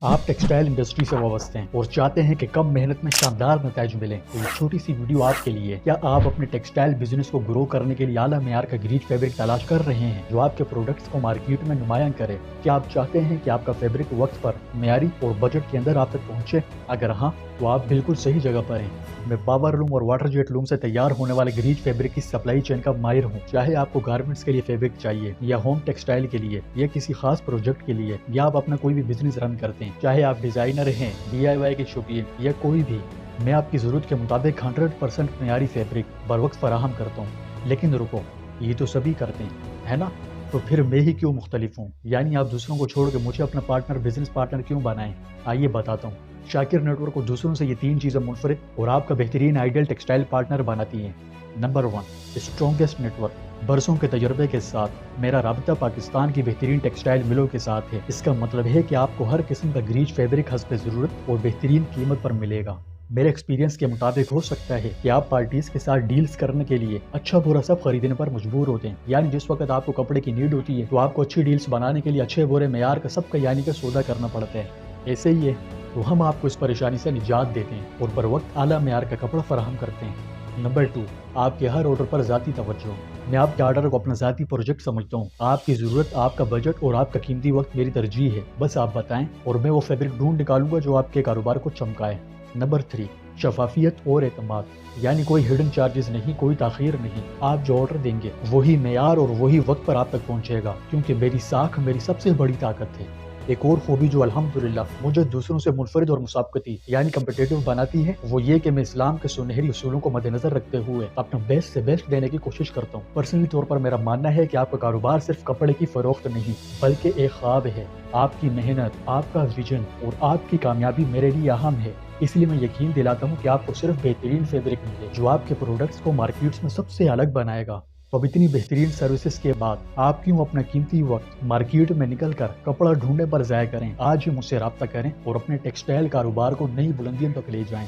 آپ textile industry سے وابستہ ہیں اور چاہتے ہیں کہ کم محنت میں شاندار نتائج ملیں تو یہ چھوٹی سی ویڈیو آپ کے لیے۔ کیا آپ اپنے ٹیکسٹائل بزنس کو گرو کرنے کے لیے اعلیٰ معیار کا گریج فیبرک تلاش کر رہے ہیں جو آپ کے پروڈکٹس کو مارکیٹ میں نمایاں کرے؟ کیا آپ چاہتے ہیں کہ آپ کا فیبرک وقت پر، معیاری اور بجٹ کے اندر آپ تک پہنچے؟ اگر ہاں تو آپ بالکل صحیح جگہ پر ہیں۔ میں پاور لوم اور واٹر جیٹ لوم سے تیار ہونے والے گریج فیبرک کی سپلائی چین کا ماہر ہوں۔ چاہے آپ کو گارمنٹس کے لیے فیبرک چاہیے یا ہوم ٹیکسٹائل کے لیے یا کسی خاص پروجیکٹ کے لیے یا آپ اپنا کوئی بھی بزنس رن کرتے ہیں، چاہے آپ ڈیزائنر ہیں، DIY کے شوقین یا کوئی بھی، میں آپ کی ضرورت کے مطابق 100% معیاری فیبرک بروقت فراہم کرتا ہوں۔ لیکن رکو، یہ تو سبھی کرتے ہیں، ہے نا؟ تو پھر میں ہی کیوں مختلف ہوں؟ یعنی آپ دوسروں کو چھوڑ کے مجھے اپنا بزنس پارٹنر کیوں بنائیں؟ آئیے بتاتا ہوں۔ شاکر نیٹ ورک کو دوسروں سے یہ 3 چیزیں منفرد اور آپ کا بہترین آئیڈیل ٹیکسٹائل پارٹنر بناتی ہیں۔ Number 1، strongest network. برسوں کے تجربے کے ساتھ میرا رابطہ پاکستان کی بہترین ٹیکسٹائل ملوں کے ساتھ ہے۔ اس کا مطلب ہے کہ آپ کو ہر قسم کا گریج فیبرک حسب ضرورت اور بہترین قیمت پر ملے گا۔ میرے ایکسپیرینس کے مطابق ہو سکتا ہے کہ آپ پارٹیز کے ساتھ ڈیلز کرنے کے لیے اچھا برا سب خریدنے پر مجبور ہوتے ہیں، یعنی جس وقت آپ کو کپڑے کی نیڈ ہوتی ہے تو آپ کو اچھی ڈیلز بنانے کے لیے اچھے برے معیار کا سب کا یعنی کا سودا کرنا پڑتا ہے۔ ایسے ہی ہے تو ہم آپ کو اس پریشانی سے نجات دیتے ہیں اور بر وقت اعلیٰ معیار کا کپڑا فراہم کرتے ہیں۔ نمبر 2، آپ کے ہر آرڈر پر ذاتی توجہ۔ میں آپ کے آرڈر کو اپنا ذاتی پروجیکٹ سمجھتا ہوں۔ آپ کی ضرورت، آپ کا بجٹ اور آپ کا قیمتی وقت میری ترجیح ہے۔ بس آپ بتائیں اور میں وہ فیبرک ڈھونڈ نکالوں گا جو آپ کے کاروبار کو چمکائے۔ نمبر 3، شفافیت اور اعتماد، یعنی کوئی ہڈن چارجز نہیں، کوئی تاخیر نہیں۔ آپ جو آرڈر دیں گے وہی معیار اور وہی وقت پر آپ تک پہنچے گا، کیونکہ میری ساکھ میری سب سے بڑی طاقت ہے۔ ایک اور خوبی جو الحمدللہ مجھے دوسروں سے منفرد اور مسابقتی یعنی کمپٹیٹو بناتی ہے وہ یہ کہ میں اسلام کے سنہری اصولوں کو مد نظر رکھتے ہوئے اپنا بیسٹ سے بیسٹ دینے کی کوشش کرتا ہوں۔ پرسنلی طور پر میرا ماننا ہے کہ آپ کا کاروبار صرف کپڑے کی فروخت نہیں بلکہ ایک خواب ہے۔ آپ کی محنت، آپ کا ویژن اور آپ کی کامیابی میرے لیے اہم ہے۔ اس لیے میں یقین دلاتا ہوں کہ آپ کو صرف بہترین فیبرک ملے جو آپ کے پروڈکٹس کو مارکیٹس میں سب سے الگ بنائے گا۔ تو اب اتنی بہترین سروسز کے بعد آپ کیوں اپنا قیمتی وقت مارکیٹ میں نکل کر کپڑا ڈھونڈنے پر ضائع کریں؟ آج ہی مجھ سے رابطہ کریں اور اپنے ٹیکسٹائل کاروبار کو نئی بلندیوں تک لے جائیں۔